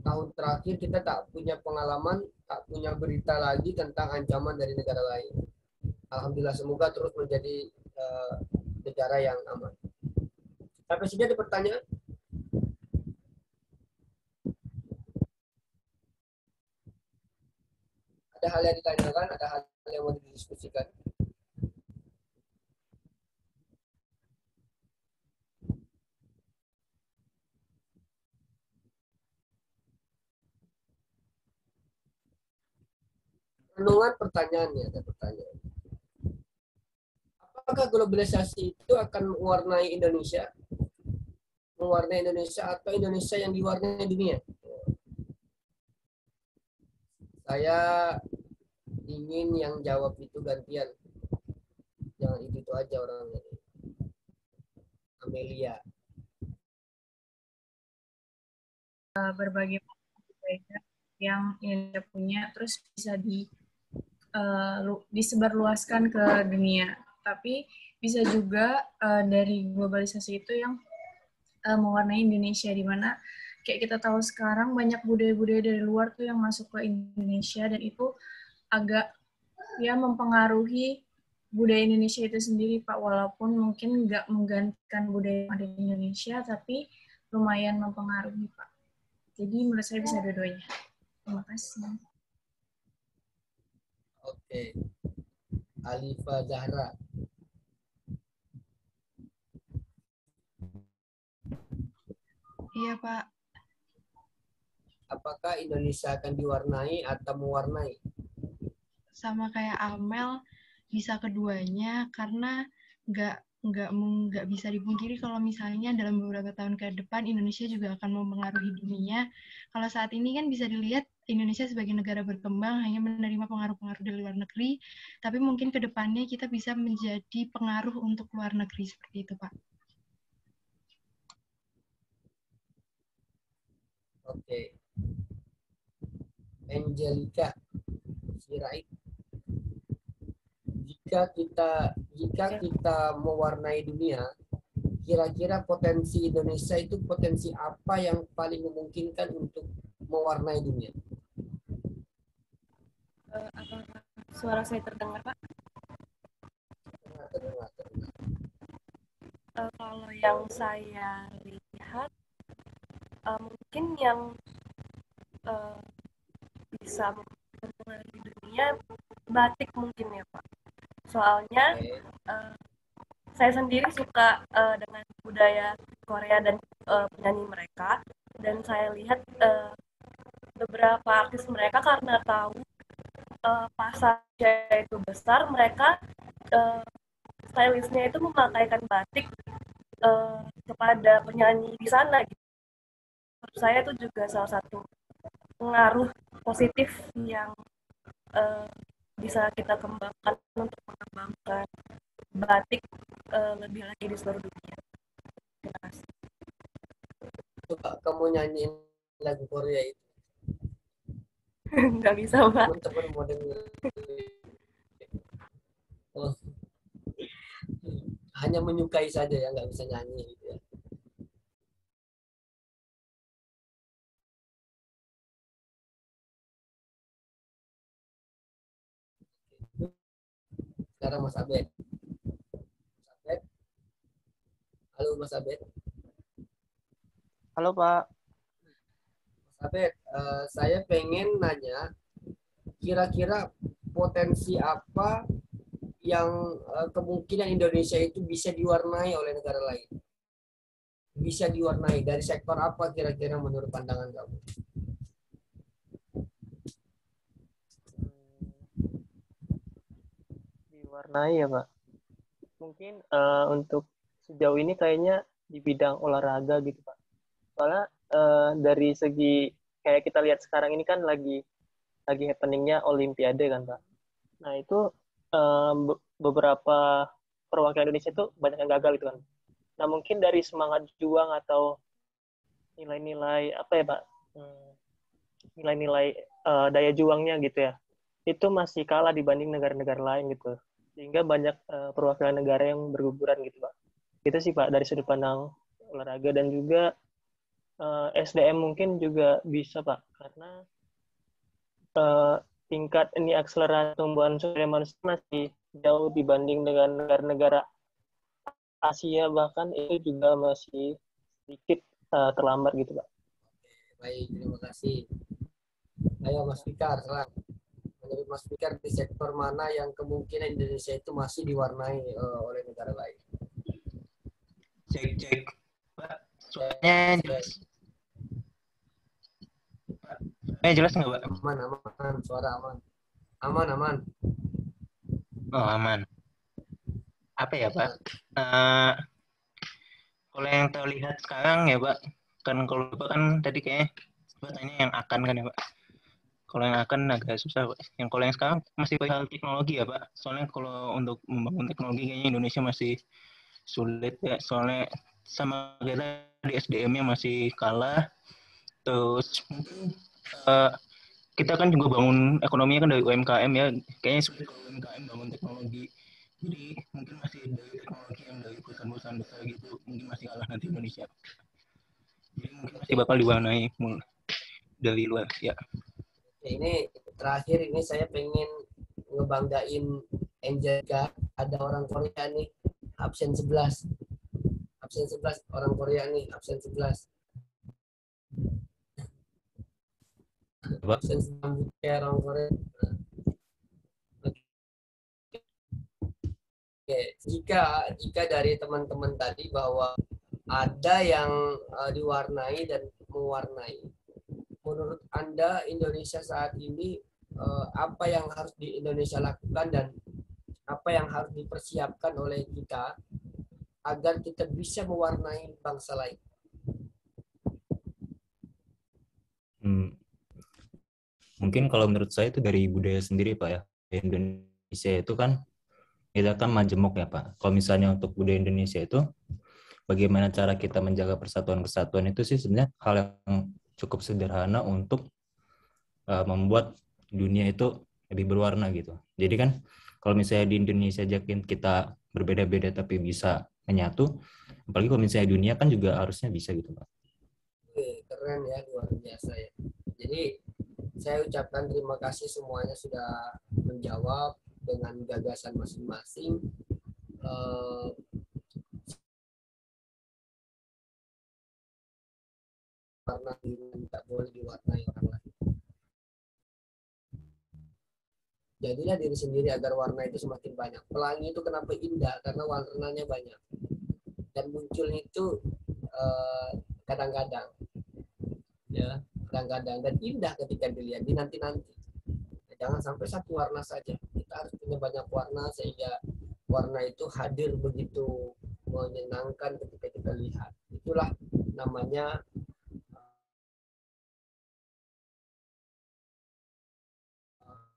tahun terakhir kita tak punya pengalaman, tak punya berita lagi tentang ancaman dari negara lain. Alhamdulillah, semoga terus menjadi negara yang aman. Sampai sini ada pertanyaan? Ada hal yang ditanyakan, ada hal yang mau didiskusikan? Renungan pertanyaannya, ada pertanyaan. Apakah globalisasi itu akan mewarnai Indonesia? Mewarnai Indonesia atau Indonesia yang diwarnai dunia? Saya ingin yang jawab itu gantian. Jangan itu aja orangnya. Amelia. Berbagai kebaikan yang Indonesia punya terus bisa disebarluaskan ke dunia. Tapi bisa juga dari globalisasi itu yang mewarnai Indonesia, di mana kayak kita tahu sekarang banyak budaya-budaya dari luar tuh yang masuk ke Indonesia, dan itu agak ya mempengaruhi budaya Indonesia itu sendiri, Pak. Walaupun mungkin nggak menggantikan budaya yang ada di Indonesia, tapi lumayan mempengaruhi, Pak. Jadi menurut saya bisa dua-duanya. Terima kasih. Oke. Alifa Zahra. Iya, Pak. Apakah Indonesia akan diwarnai atau mewarnai? Sama kayak Amel, bisa keduanya karena nggak bisa dipungkiri kalau misalnya dalam beberapa tahun ke depan Indonesia juga akan mempengaruhi dunia. Kalau saat ini kan bisa dilihat Indonesia sebagai negara berkembang hanya menerima pengaruh-pengaruh dari luar negeri, tapi mungkin ke depannya kita bisa menjadi pengaruh untuk luar negeri seperti itu, Pak. Oke. Angelica Sirait. Jika kita mewarnai dunia, kira-kira potensi Indonesia itu potensi apa yang paling memungkinkan untuk mewarnai dunia? Apakah suara saya terdengar, Pak? Terdengar. Kalau yang saya lihat, mungkin yang bisa mempengaruhi dunia batik mungkin ya, Pak. Soalnya saya sendiri suka dengan budaya Korea dan penyanyi mereka, dan saya lihat beberapa artis mereka karena tahu pasarnya itu besar, mereka stylistnya itu memakaikan batik kepada penyanyi di sana. Menurut saya itu juga salah satu pengaruh positif yang bisa kita kembangkan untuk mengembangkan batik lebih lagi di seluruh dunia. Terima kasih. Coba kamu nyanyiin lagu Korea itu. Nggak bisa, Pak. Teman-teman mau denger. Oh. Hanya menyukai saja ya, nggak bisa nyanyi gitu ya. Sekarang Mas Abed. Mas Abed. Halo Mas Abed. Halo Pak. Mas Abed, saya pengen nanya, kira-kira potensi apa yang kemungkinan Indonesia itu bisa diwarnai oleh negara lain? Bisa diwarnai dari sektor apa kira-kira menurut pandangan kamu? Diwarnai ya Pak. Mungkin untuk sejauh ini kayaknya di bidang olahraga gitu Pak. Soalnya dari segi kayak kita lihat sekarang ini kan lagi happeningnya Olimpiade kan Pak. Nah itu beberapa perwakilan Indonesia itu banyak yang gagal gitu kan. Nah mungkin dari semangat juang atau nilai-nilai apa ya Pak, nilai-nilai daya juangnya gitu ya, itu masih kalah dibanding negara-negara lain gitu. sehingga banyak perwakilan negara yang berguguran gitu Pak. Itu sih Pak dari sudut pandang olahraga. Dan juga SDM mungkin juga bisa Pak, karena tingkat ini akselerasi pertumbuhan sumber daya manusia masih jauh dibanding dengan negara-negara Asia, bahkan itu juga masih sedikit terlambat gitu Pak. Baik, terima kasih. Ayo Mas Fikar, serang. Menurut Mas Fikar, di sektor mana yang kemungkinan Indonesia itu masih diwarnai oleh negara lain? Cek. Pak, suaranya jelas. Pak, jelas nggak, Pak? Aman, suara aman. Aman. Oh, aman. Apa ya, Pak? Kalau yang terlihat sekarang ya, Pak, kan kalau Pak kan tadi kayaknya Pak tanya yang akan kan ya, Pak? Kalau yang akan agak susah, Pak. Kalau yang sekarang masih perihal teknologi ya, Pak. Soalnya kalau untuk membangun teknologi kayaknya Indonesia masih sulit ya. Soalnya sama kita di SDM-nya masih kalah. Terus mungkin kita kan juga bangun ekonominya kan dari UMKM ya. Kayaknya sulit kalau UMKM bangun teknologi. Jadi mungkin masih dari teknologi yang dari perusahaan-perusahaan besar gitu mungkin masih kalah nanti Indonesia. Jadi mungkin masih bakal diwarnai dari luar ya. Ini terakhir ini saya pengen ngebanggain Angelica, ada orang Korea nih absen 11 orang Korea nih absen 11. Absen 11 orang Korea. Oke, jika dari teman-teman tadi bahwa ada yang diwarnai dan mewarnai, menurut Anda Indonesia saat ini apa yang harus di Indonesia lakukan dan apa yang harus dipersiapkan oleh kita agar kita bisa mewarnai bangsa lain? Mungkin kalau menurut saya itu dari budaya sendiri Pak ya. Indonesia itu kan kita kan majemuk ya Pak. Kalau misalnya untuk budaya Indonesia itu bagaimana cara kita menjaga persatuan-kesatuan itu sih sebenarnya hal yang cukup sederhana untuk membuat dunia itu lebih berwarna gitu. Jadi kan kalau misalnya di Indonesia aja kita berbeda-beda tapi bisa menyatu, apalagi kalau misalnya dunia kan juga harusnya bisa gitu Pak. Keren ya, luar biasa ya. Jadi saya ucapkan terima kasih semuanya sudah menjawab dengan gagasan masing-masing. Warna biru tidak boleh diwarnai orang lain. Jadilah diri sendiri agar warna itu semakin banyak. Pelangi itu kenapa indah? Karena warnanya banyak. Dan munculnya itu kadang-kadang. Ya, kadang-kadang. Dan indah ketika dilihat di nanti-nanti. Jangan sampai satu warna saja. Kita harus punya banyak warna sehingga warna itu hadir begitu menyenangkan ketika kita lihat. Itulah namanya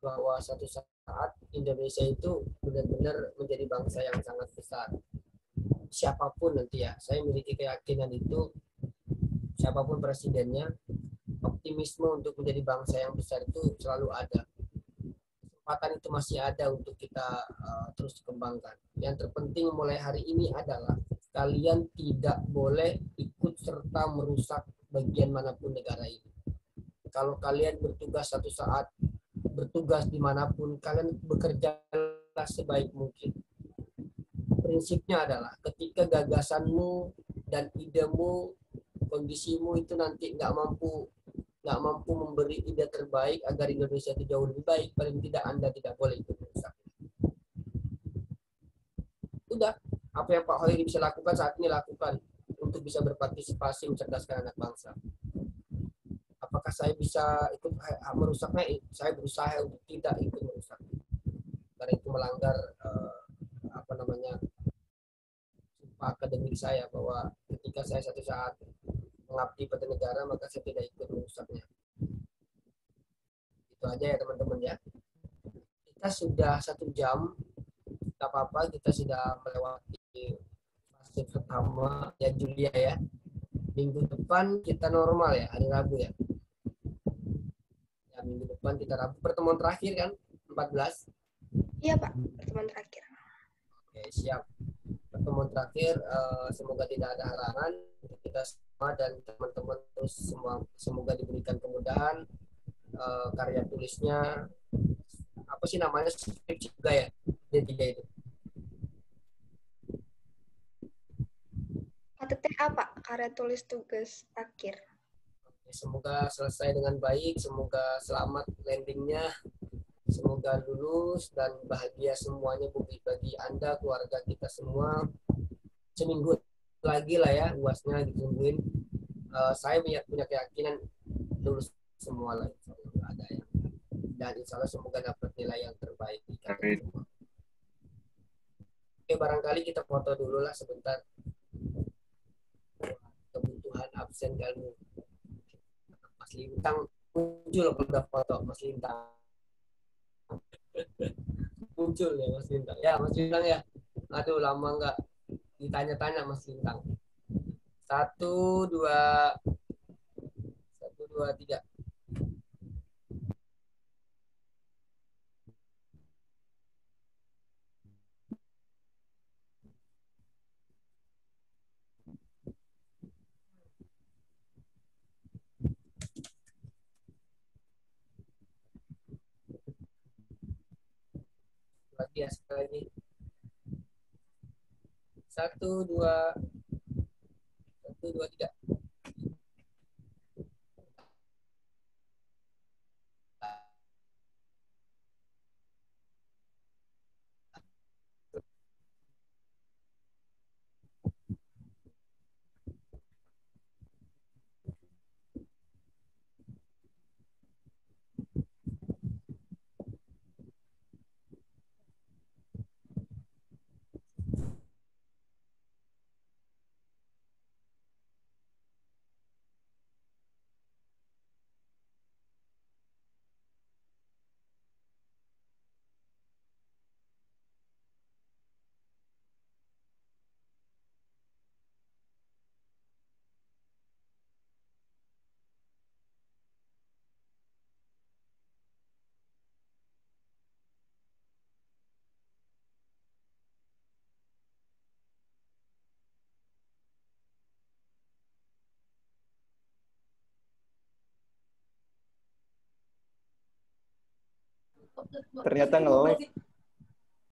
bahwa suatu saat Indonesia itu benar-benar menjadi bangsa yang sangat besar. Siapapun nanti ya, saya memiliki keyakinan itu, siapapun presidennya, optimisme untuk menjadi bangsa yang besar itu selalu ada. Kesempatan itu masih ada untuk kita terus kembangkan. Yang terpenting mulai hari ini adalah kalian tidak boleh ikut serta merusak bagian manapun negara ini. Kalau kalian bertugas satu saat, bertugas dimanapun, kalian bekerjalah sebaik mungkin. Prinsipnya adalah ketika gagasanmu dan idemu, kondisimu itu nanti nggak mampu memberi ide terbaik agar Indonesia itu jauh lebih baik, paling tidak Anda tidak boleh ikut merusak. Udah, apa yang Pak Hoiri bisa lakukan saat ini lakukan untuk bisa berpartisipasi mencerdaskan anak bangsa. Apakah saya bisa ikut merusaknya? Saya berusaha untuk tidak ikut merusak. Karena itu melanggar sumpah akademik saya bahwa ketika saya satu saat mengabdi pada negara maka saya tidak ikut merusaknya. Itu aja ya teman-teman ya. Kita sudah 1 jam, tak apa-apa, kita sudah melewati fase pertama ya Julia ya. Minggu depan kita normal ya, hari Rabu ya. Minggu depan kita Rabu, pertemuan terakhir kan 14. Iya Pak, pertemuan terakhir. Oke, siap. Pertemuan terakhir, semoga tidak ada halangan untuk kita semua dan teman-teman terus semua, semoga diberikan kemudahan karya tulisnya, apa sih namanya, skripsi juga ya, D3 itu. KTT apa? Karya tulis tugas akhir. Semoga selesai dengan baik, semoga selamat landingnya, semoga lulus dan bahagia semuanya bagi Anda, keluarga kita semua. Seminggu lagi lah ya UASnya ditungguin. Saya punya keyakinan lulus semua lah, nggak ada yang, dan insya Allah semoga dapat nilai yang terbaik di kalian semua. Oke, barangkali kita foto dulu lah sebentar, kebutuhan absen kalian. Mas Lintang muncul kalau udah foto Mas Lintang. Muncul ya Mas Lintang. Ya Mas Lintang ya. Aduh lama nggak ditanya-tanya Mas Lintang. 1, 2, 1, 2, 3. Lagi ya sekali lagi. 1, 2, 1, 2, 3. Ternyata ngelag.